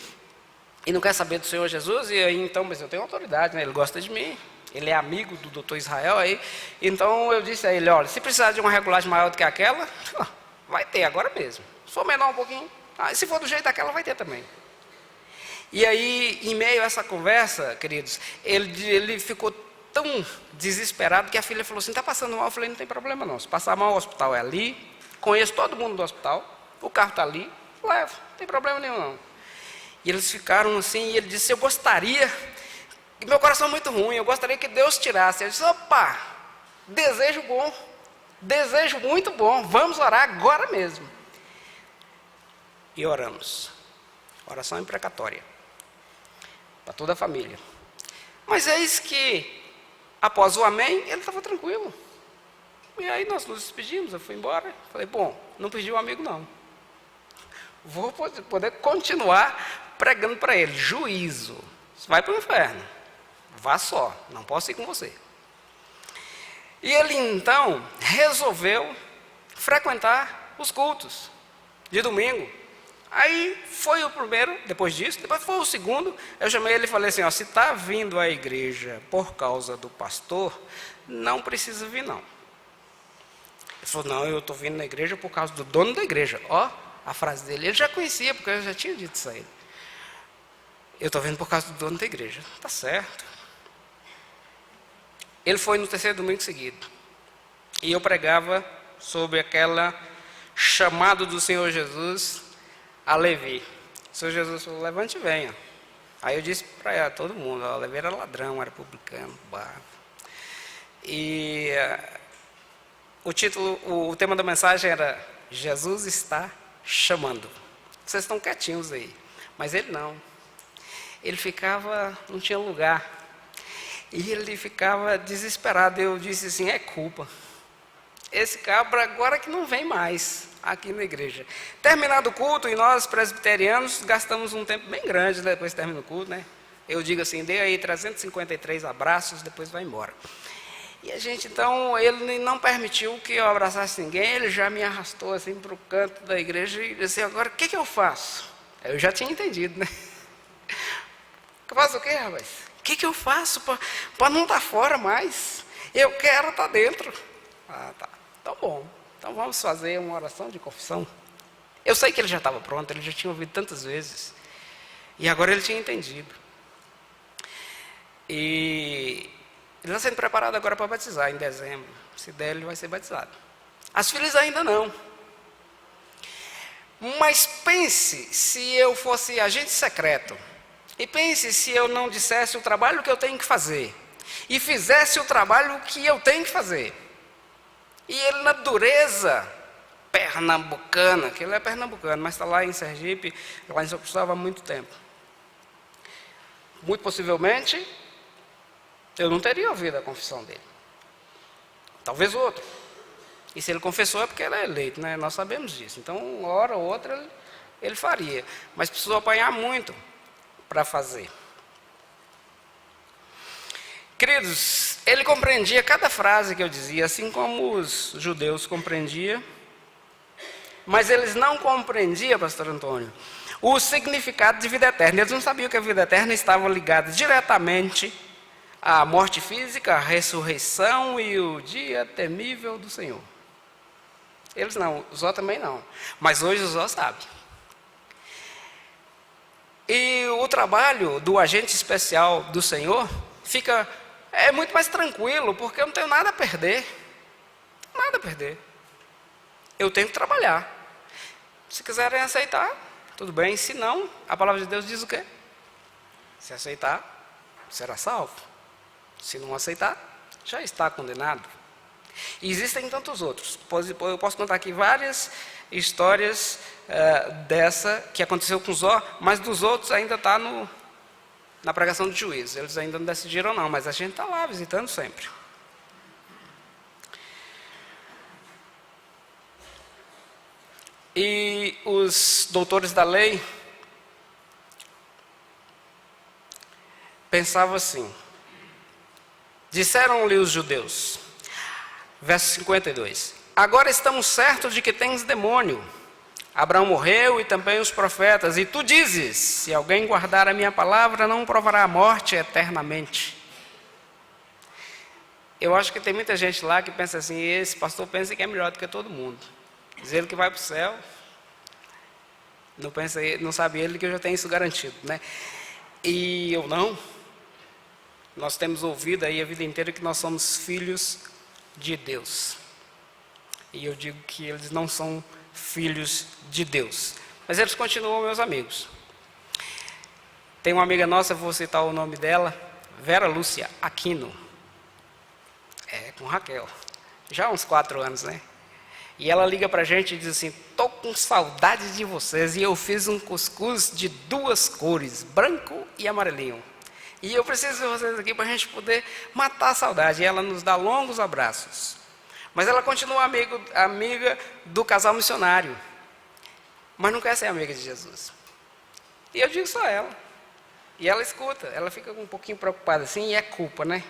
E não quer saber do Senhor Jesus. E aí, então, mas eu tenho autoridade, né? Ele gosta de mim. Ele é amigo do doutor Israel aí. Então eu disse a ele, olha, se precisar de uma regulagem maior do que aquela, vai ter agora mesmo. Se for menor um pouquinho, se for do jeito daquela, vai ter também. E aí, em meio a essa conversa, queridos, ele ficou tão desesperado que a filha falou assim, está passando mal? Eu falei, não tem problema não, se passar mal o hospital é ali, conheço todo mundo do hospital, o carro está ali, levo, não tem problema nenhum não. E eles ficaram assim, e ele disse, eu gostaria, e meu coração é muito ruim, eu gostaria que Deus tirasse. Eu disse, opa, desejo bom, desejo muito bom, vamos orar agora mesmo. E oramos, oração imprecatória. Para toda a família. Mas eis que, após o amém, ele estava tranquilo. E aí nós nos despedimos, eu fui embora. Falei, bom, não perdi o amigo não. Vou poder continuar pregando para ele. Juízo. Você vai para o inferno. Vá só, não posso ir com você. E ele então resolveu frequentar os cultos de domingo. Aí foi o primeiro, depois disso, depois foi o segundo, eu chamei ele e falei assim, se está vindo à igreja por causa do pastor, não precisa vir não. Ele falou, não, eu estou vindo na igreja por causa do dono da igreja. A frase dele, ele já conhecia, porque eu já tinha dito isso a ele. Eu estou vindo por causa do dono da igreja. Tá certo. Ele foi no 3º domingo seguido. E eu pregava sobre aquela chamado do Senhor Jesus a Levi. O Senhor Jesus falou, levante e venha. Aí eu disse para todo mundo, Levi era ladrão, era publicano, barro. E o tema da mensagem era, Jesus está chamando. Vocês estão quietinhos aí. Mas ele não. Ele ficava, não tinha lugar. E ele ficava desesperado. Eu disse assim, é culpa. Esse cabra agora que não vem mais aqui na igreja. Terminado o culto, e nós presbiterianos gastamos um tempo bem grande depois que termina o culto, né? Eu digo assim, dei aí 353 abraços, depois vai embora. E a gente, então, ele não permitiu que eu abraçasse ninguém, ele já me arrastou assim para o canto da igreja e disse, agora o que eu faço? Eu já tinha entendido, né? Eu faço o quê, rapaz? O que eu faço para não estar fora mais? Eu quero estar dentro. Tá. Então, bom. Então, vamos fazer uma oração de confissão. Eu sei que ele já estava pronto, ele já tinha ouvido tantas vezes. E agora ele tinha entendido. E ele está sendo preparado agora para batizar em dezembro. Se der, ele vai ser batizado. As filhas ainda não. Mas pense se eu fosse agente secreto. E pense se eu não dissesse o trabalho que eu tenho que fazer. E fizesse o trabalho que eu tenho que fazer. E ele na dureza pernambucana, que ele é pernambucano, mas está lá em Sergipe, lá em São Cristóvão há muito tempo. Muito possivelmente, eu não teria ouvido a confissão dele. Talvez outro. E se ele confessou é porque ele é eleito, né? Nós sabemos disso. Então, uma hora ou outra ele faria. Mas precisou apanhar muito para fazer. Queridos, ele compreendia cada frase que eu dizia, assim como os judeus compreendiam, mas eles não compreendiam, pastor Antônio, o significado de vida eterna. Eles não sabiam que a vida eterna estava ligada diretamente à morte física, à ressurreição e o dia temível do Senhor. Eles não, os Zó também não, mas hoje os Zó sabem. E o trabalho do agente especial do Senhor é muito mais tranquilo, porque eu não tenho nada a perder. Nada a perder. Eu tenho que trabalhar. Se quiserem aceitar, tudo bem. Se não, a palavra de Deus diz o quê? Se aceitar, será salvo. Se não aceitar, já está condenado. E existem tantos outros. Eu posso contar aqui várias histórias dessa que aconteceu com Zó, mas dos outros ainda está na pregação do juízo. Eles ainda não decidiram não, mas a gente está lá visitando sempre. E os doutores da lei pensavam assim, disseram-lhe os judeus, verso 52, agora estamos certos de que tens demônio. Abraão morreu e também os profetas, e tu dizes, se alguém guardar a minha palavra, não provará a morte eternamente. Eu acho que tem muita gente lá que pensa assim, esse pastor pensa que é melhor do que todo mundo. Diz ele que vai para o céu, não sabe ele que eu já tenho isso garantido, né? E eu não. Nós temos ouvido aí a vida inteira que nós somos filhos de Deus. E eu digo que eles não são filhos de Deus. Mas eles continuam meus amigos. Tem uma amiga nossa, vou citar o nome dela, Vera Lúcia Aquino. Com Raquel. Já há uns 4 anos, né? E ela liga pra gente e diz assim, tô com saudade de vocês e eu fiz um cuscuz de 2 cores, branco e amarelinho. E eu preciso de vocês aqui para a gente poder matar a saudade. E ela nos dá longos abraços. Mas ela continua amiga do casal missionário. Mas não quer ser amiga de Jesus. E eu digo só ela. E ela escuta. Ela fica um pouquinho preocupada assim. E é culpa, né?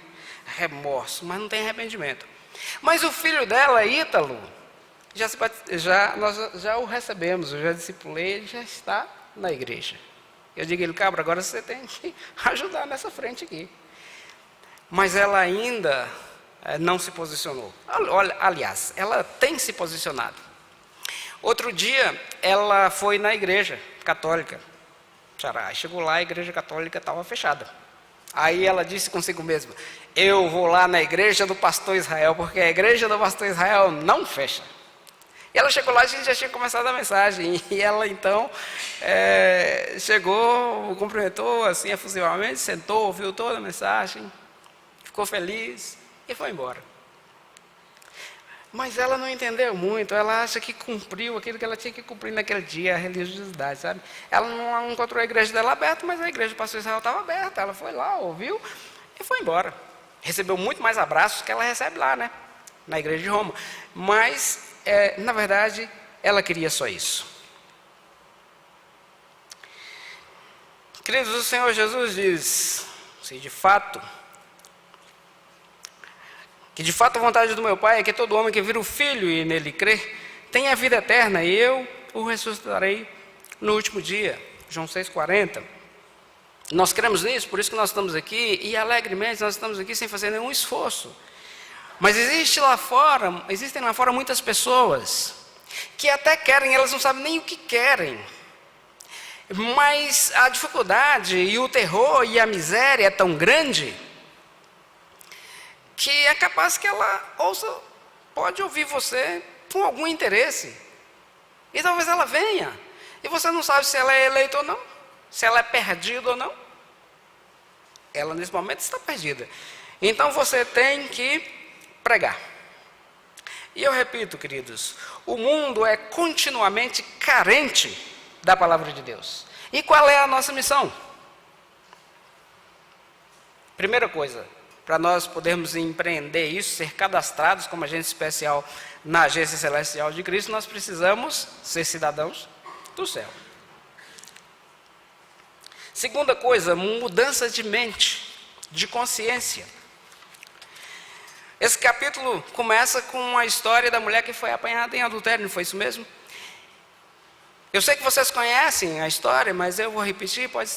Remorso. Mas não tem arrependimento. Mas o filho dela, Ítalo, nós já o recebemos. Eu já discipulei. Ele já está na igreja. Eu digo a ele, cabra, agora você tem que ajudar nessa frente aqui. Mas ela ainda não se posicionou. Aliás, ela tem se posicionado. Outro dia, ela foi na igreja católica. Chegou lá, a igreja católica estava fechada. Aí ela disse consigo mesma, eu vou lá na igreja do pastor Israel, porque a igreja do pastor Israel não fecha. E ela chegou lá, a gente já tinha começado a mensagem, e ela então chegou, cumprimentou assim efusivamente, sentou, ouviu toda a mensagem, ficou feliz e foi embora. Mas ela não entendeu muito, ela acha que cumpriu aquilo que ela tinha que cumprir naquele dia, a religiosidade, sabe? Ela não encontrou a igreja dela aberta, mas a igreja do pastor Israel estava aberta, ela foi lá, ouviu e foi embora. Recebeu muito mais abraços que ela recebe lá, né? Na igreja de Roma. Mas na verdade, ela queria só isso. Queridos, o Senhor Jesus diz, que de fato a vontade do meu Pai é que todo homem que vira o Filho e nele crê, tenha a vida eterna, e eu o ressuscitarei no último dia. João 6,40. Nós cremos nisso, por isso que nós estamos aqui, e alegremente nós estamos aqui sem fazer nenhum esforço. Mas existem lá fora muitas pessoas que até querem, elas não sabem nem o que querem. Mas a dificuldade e o terror e a miséria é tão grande que é capaz que ela pode ouvir você com algum interesse. E talvez ela venha. E você não sabe se ela é eleita ou não, se ela é perdida ou não. Ela nesse momento está perdida. Então você tem que pregar. E eu repito, queridos, o mundo é continuamente carente da palavra de Deus. E qual é a nossa missão? Primeira coisa, para nós podermos empreender isso, ser cadastrados como agente especial na Agência Celestial de Cristo, nós precisamos ser cidadãos do céu. Segunda coisa, mudança de mente, de consciência. Esse capítulo começa com a história da mulher que foi apanhada em adultério, não foi isso mesmo? Eu sei que vocês conhecem a história, mas eu vou repetir, pode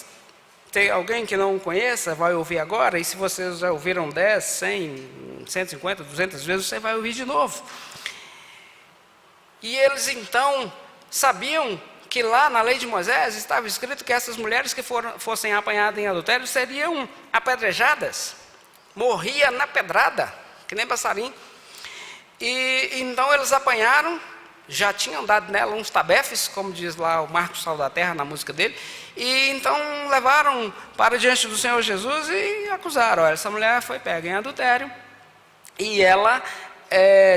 ter alguém que não conheça, vai ouvir agora, e se vocês já ouviram 10, 100, 150, 200 vezes, você vai ouvir de novo. E eles então sabiam que lá na lei de Moisés estava escrito que essas mulheres que fossem apanhadas em adultério seriam apedrejadas, morria na pedrada, que nem passarinho. E então eles apanharam, já tinham dado nela uns tabefes, como diz lá o Marcos Sal da Terra na música dele, e então levaram para diante do Senhor Jesus e acusaram: olha, essa mulher foi pega em adultério, e ela,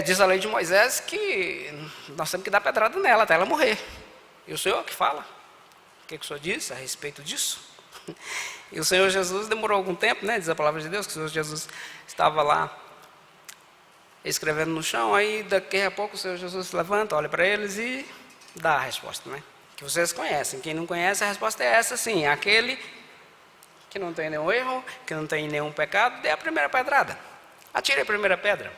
diz a lei de Moisés que nós temos que dar pedrada nela até ela morrer. E o Senhor que fala? O que o Senhor diz a respeito disso? E o Senhor Jesus demorou algum tempo, né? Diz a palavra de Deus que o Senhor Jesus estava lá escrevendo no chão, aí daqui a pouco o Senhor Jesus se levanta, olha para eles e dá a resposta, né? Que vocês conhecem. Quem não conhece, a resposta é essa sim: aquele que não tem nenhum erro, que não tem nenhum pecado, dê a primeira pedrada, atire a primeira pedra.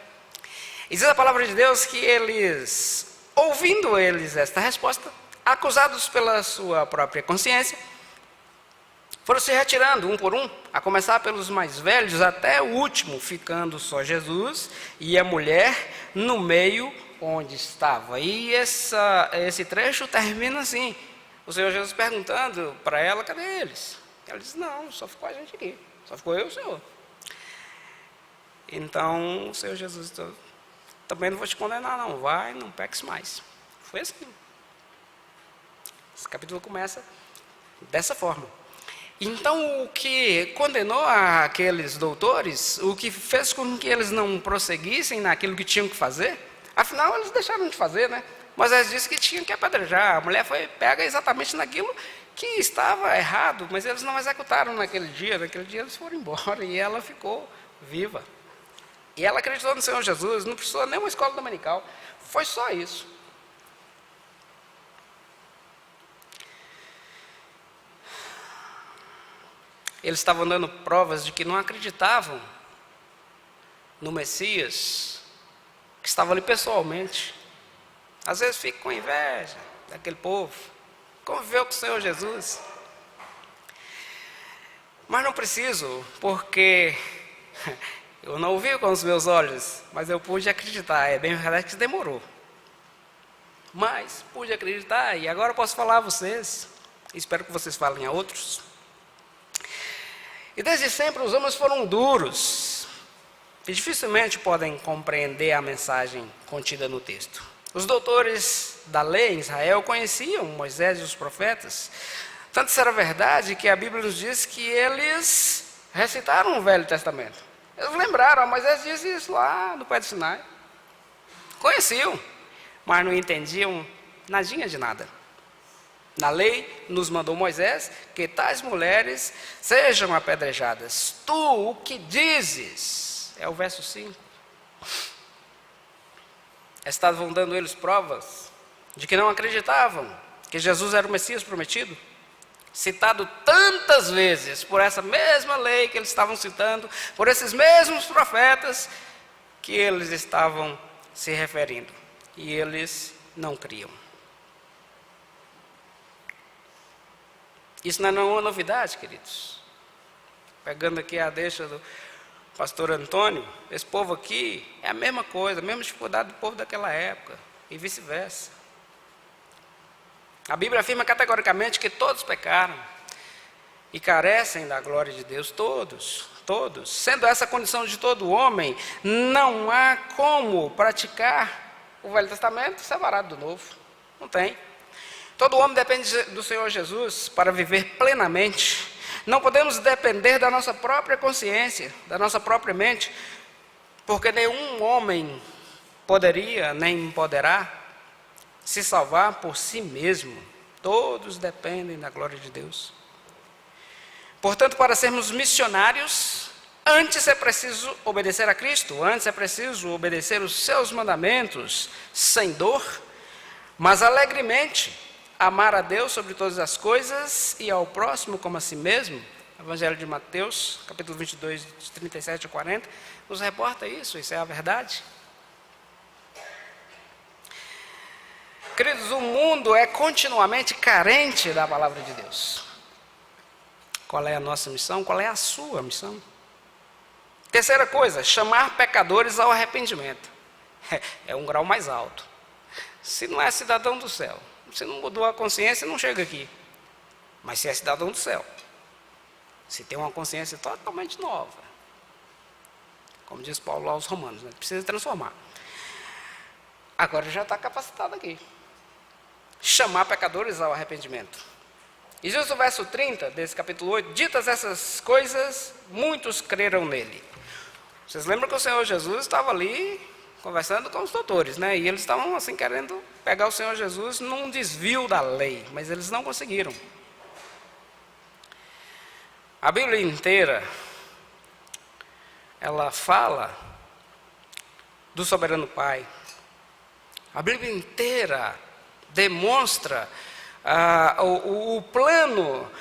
E diz a palavra de Deus que eles, ouvindo eles esta resposta, acusados pela sua própria consciência, foram se retirando um por um, a começar pelos mais velhos até o último, ficando só Jesus e a mulher no meio onde estava. E esse trecho termina assim: o Senhor Jesus perguntando para ela: cadê eles? Ela diz: não, só ficou a gente aqui, só ficou eu e o Senhor. Então o Senhor Jesus disse: também não vou te condenar não, vai, não peques mais. Foi assim. Esse capítulo começa dessa forma. Então, o que condenou aqueles doutores, o que fez com que eles não prosseguissem naquilo que tinham que fazer, afinal, eles deixaram de fazer, né? Moisés disse que tinham que apedrejar. A mulher foi pega exatamente naquilo que estava errado, mas eles não executaram naquele dia. Naquele dia eles foram embora e ela ficou viva. E ela acreditou no Senhor Jesus, não precisou nem uma escola dominical. Foi só isso. Eles estavam dando provas de que não acreditavam no Messias, que estava ali pessoalmente. Às vezes fica com inveja daquele povo, conviveu com o Senhor Jesus. Mas não preciso, porque eu não vi com os meus olhos, mas eu pude acreditar. É bem verdade que demorou, mas pude acreditar, e agora eu posso falar a vocês. Espero que vocês falem a outros. E desde sempre os homens foram duros e dificilmente podem compreender a mensagem contida no texto. Os doutores da lei em Israel conheciam Moisés e os profetas. Tanto isso era verdade que a Bíblia nos diz que eles recitaram o Velho Testamento. Eles lembraram: Moisés disse isso lá no Pé do Sinai. Conheciam, mas não entendiam nadinha de nada. Na lei nos mandou Moisés que tais mulheres sejam apedrejadas. Tu o que dizes? É o verso 5. Estavam dando eles provas de que não acreditavam que Jesus era o Messias prometido, citado tantas vezes por essa mesma lei que eles estavam citando, por esses mesmos profetas que eles estavam se referindo. E eles não criam. Isso não é uma novidade, queridos. Pegando aqui a deixa do pastor Antônio, esse povo aqui é a mesma coisa, a mesma dificuldade do povo daquela época, e vice-versa. A Bíblia afirma categoricamente que todos pecaram e carecem da glória de Deus, todos. Sendo essa a condição de todo homem, não há como praticar o Velho Testamento separado do Novo. Não tem. Todo homem depende do Senhor Jesus para viver plenamente. Não podemos depender da nossa própria consciência, da nossa própria mente, porque nenhum homem poderia, nem poderá, se salvar por si mesmo. Todos dependem da glória de Deus. Portanto, para sermos missionários, antes é preciso obedecer a Cristo, antes é preciso obedecer os seus mandamentos, sem dor, mas alegremente, amar a Deus sobre todas as coisas e ao próximo como a si mesmo, Evangelho de Mateus, capítulo 22, de 37 a 40, nos reporta isso é a verdade. Queridos, o mundo é continuamente carente da palavra de Deus. Qual é a nossa missão? Qual é a sua missão? Terceira coisa, chamar pecadores ao arrependimento. É um grau mais alto. Se não é cidadão do céu, se não mudou a consciência, não chega aqui. Mas se é cidadão do céu, se tem uma consciência totalmente nova, como diz Paulo aos Romanos, né? Precisa transformar. Agora já está capacitado aqui. Chamar pecadores ao arrependimento. E diz o verso 30 desse capítulo 8, ditas essas coisas, muitos creram nele. Vocês lembram que o Senhor Jesus estava ali conversando com os doutores, né? E eles estavam assim querendo pegar o Senhor Jesus num desvio da lei, mas eles não conseguiram. A Bíblia inteira, ela fala do soberano Pai. A Bíblia inteira demonstra o plano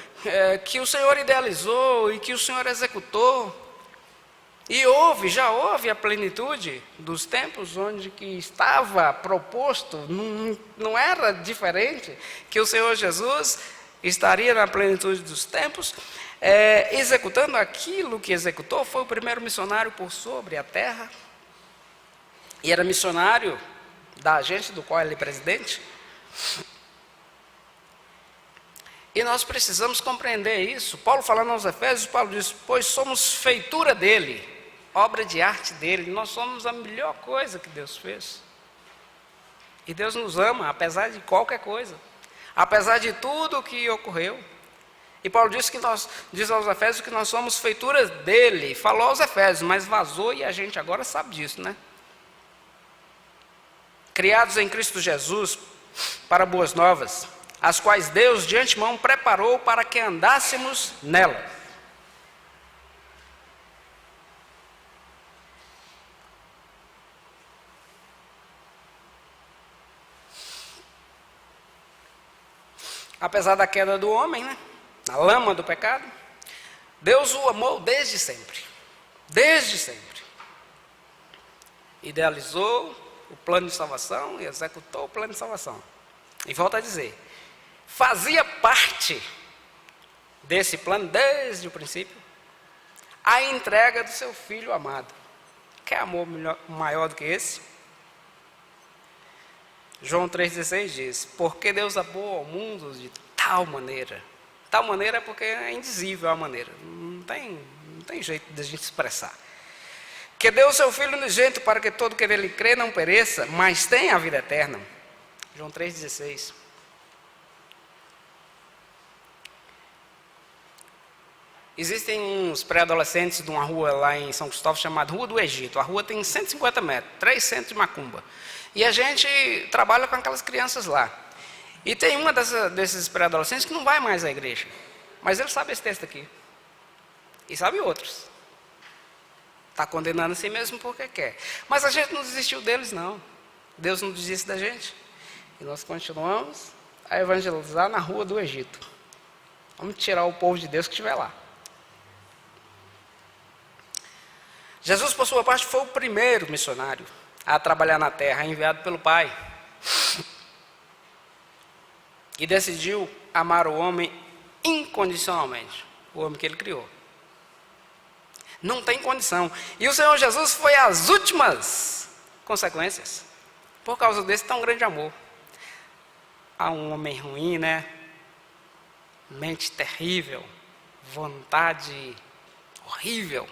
que o Senhor idealizou e que o Senhor executou. E já houve a plenitude dos tempos onde que estava proposto, não era diferente, que o Senhor Jesus estaria na plenitude dos tempos, executando aquilo que executou. Foi o primeiro missionário por sobre a terra, e era missionário da agência do qual ele é presidente. E nós precisamos compreender isso. Paulo falando aos Efésios, Paulo diz, pois somos feitura dele, obra de arte dele, nós somos a melhor coisa que Deus fez. E Deus nos ama, apesar de qualquer coisa, apesar de tudo o que ocorreu. E Paulo diz aos Efésios que nós somos feituras dele, falou aos Efésios, mas vazou e a gente agora sabe disso, né? Criados em Cristo Jesus para boas novas, as quais Deus de antemão preparou para que andássemos nela. Apesar da queda do homem, né? Na lama do pecado, Deus o amou desde sempre. Desde sempre. Idealizou o plano de salvação e executou o plano de salvação. E volta a dizer, fazia parte desse plano desde o princípio a entrega do seu Filho amado. Quer amor maior do que esse? João 3,16 diz, porque Deus amou ao mundo de tal maneira é porque é indizível a maneira, não tem jeito de a gente expressar, que deu o seu Filho unigênito para que todo que nele crê não pereça, mas tenha a vida eterna. João 3,16. Existem uns pré-adolescentes de uma rua lá em São Cristóvão chamada Rua do Egito. A rua tem 150 metros, 3 centros de macumba. E a gente trabalha com aquelas crianças lá. E tem uma desses pré-adolescentes que não vai mais à igreja. Mas ele sabe esse texto aqui. E sabe outros. Está condenando a si mesmo porque quer. Mas a gente não desistiu deles, não. Deus não desiste da gente. E nós continuamos a evangelizar na Rua do Egito. Vamos tirar o povo de Deus que estiver lá. Jesus, por sua parte, foi o primeiro missionário a trabalhar na terra, enviado pelo Pai. E decidiu amar o homem incondicionalmente, o homem que ele criou. Não tem condição. E o Senhor Jesus foi às últimas consequências, por causa desse tão grande amor. Há um homem ruim, né? Mente terrível, vontade horrível.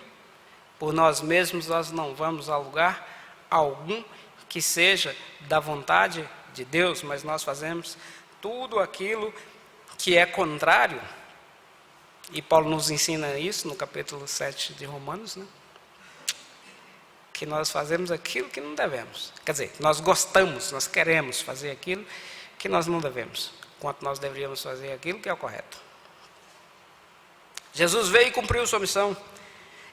Por nós mesmos nós não vamos a lugar algum que seja da vontade de Deus, mas nós fazemos tudo aquilo que é contrário. E Paulo nos ensina isso no capítulo 7 de Romanos, né? Que nós fazemos aquilo que não devemos. Quer dizer, nós gostamos, nós queremos fazer aquilo que nós não devemos, enquanto nós deveríamos fazer aquilo que é o correto. Jesus veio e cumpriu sua missão.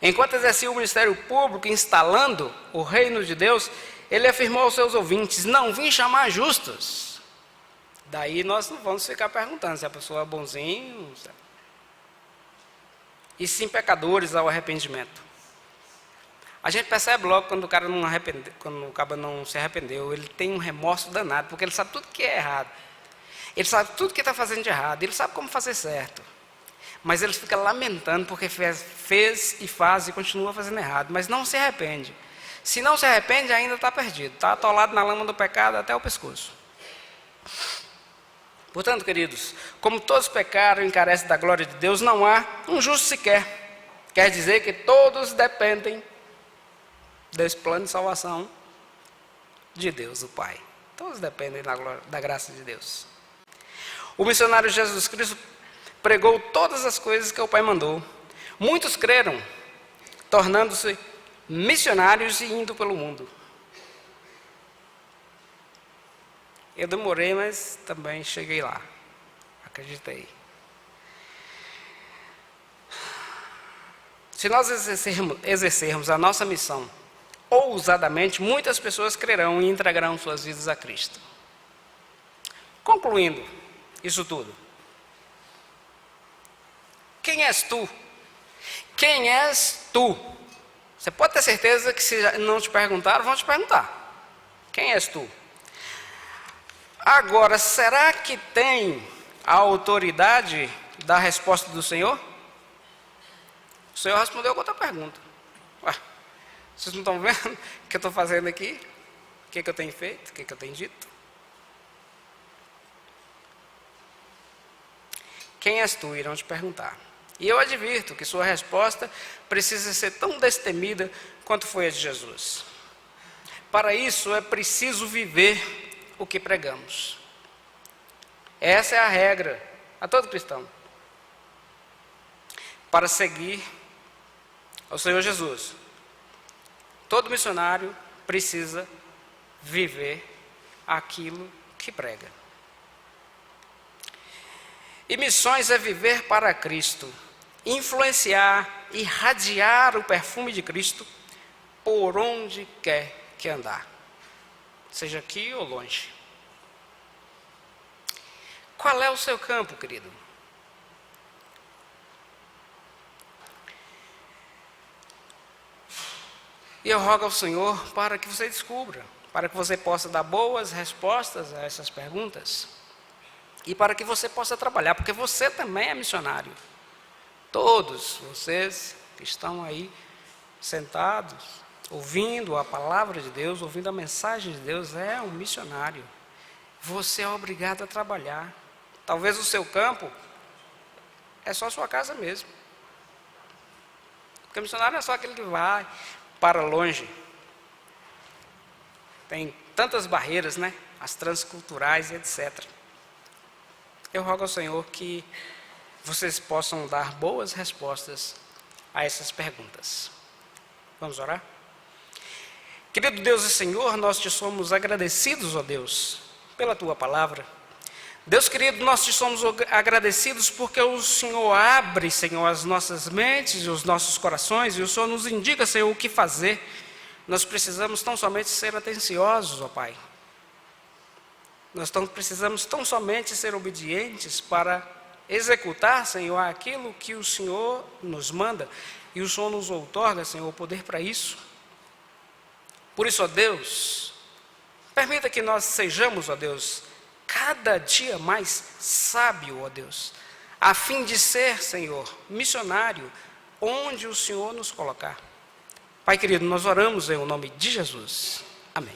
Enquanto exercia o ministério público, instalando o reino de Deus, ele afirmou aos seus ouvintes, não vim chamar justos. Daí nós não vamos ficar perguntando se a pessoa é bonzinho. e sim pecadores ao arrependimento. A gente percebe logo quando o cara não quando o cara não se arrependeu, ele tem um remorso danado, porque ele sabe tudo que é errado. Ele sabe tudo que está fazendo de errado, ele sabe como fazer certo. Mas ele fica lamentando porque fez e faz e continua fazendo errado, mas não se arrepende. Se não se arrepende, ainda está perdido, está atolado na lama do pecado até o pescoço. Portanto, queridos, como todos pecaram e carecem da glória de Deus, não há um justo sequer. Quer dizer que todos dependem desse plano de salvação de Deus, o Pai. Todos dependem da graça de Deus. O missionário Jesus Cristo pregou todas as coisas que o Pai mandou. Muitos creram, tornando-se missionários e indo pelo mundo. Eu demorei, mas também cheguei lá. Acreditei. Se nós exercermos a nossa missão ousadamente, muitas pessoas crerão e entregarão suas vidas a Cristo. Concluindo isso tudo. Quem és tu? Quem és tu? Você pode ter certeza que se não te perguntaram, vão te perguntar. Quem és tu? Agora, será que tem a autoridade da resposta do Senhor? O Senhor respondeu com outra pergunta. Ué, vocês não estão vendo o que eu estou fazendo aqui? O que eu tenho feito? O que eu tenho dito? Quem és tu? Irão te perguntar. E eu advirto que sua resposta precisa ser tão destemida quanto foi a de Jesus. Para isso é preciso viver o que pregamos. Essa é a regra a todo cristão. Para seguir ao Senhor Jesus, todo missionário precisa viver aquilo que prega. E missões é viver para Cristo, influenciar, irradiar o perfume de Cristo por onde quer que andar, seja aqui ou longe. Qual é o seu campo, querido? E eu rogo ao Senhor para que você descubra, para que você possa dar boas respostas a essas perguntas e para que você possa trabalhar, porque você também é missionário. Todos vocês que estão aí sentados, ouvindo a palavra de Deus, ouvindo a mensagem de Deus, é um missionário. Você é obrigado a trabalhar. Talvez o seu campo é só a sua casa mesmo. Porque o missionário não é só aquele que vai para longe. Tem tantas barreiras, né? As transculturais e etc. Eu rogo ao Senhor que vocês possam dar boas respostas a essas perguntas. Vamos orar? Querido Deus e Senhor, nós te somos agradecidos, ó Deus, pela Tua palavra. Deus querido, nós te somos agradecidos porque o Senhor abre, Senhor, as nossas mentes e os nossos corações, e o Senhor nos indica, Senhor, o que fazer. Nós precisamos tão somente ser atenciosos, ó Pai. Nós precisamos tão somente ser obedientes para executar, Senhor, aquilo que o Senhor nos manda, e o Senhor nos outorga, Senhor, o poder para isso. Por isso, ó Deus, permita que nós sejamos, ó Deus, cada dia mais sábio, ó Deus, a fim de ser, Senhor, missionário, onde o Senhor nos colocar. Pai querido, nós oramos em nome de Jesus. Amém.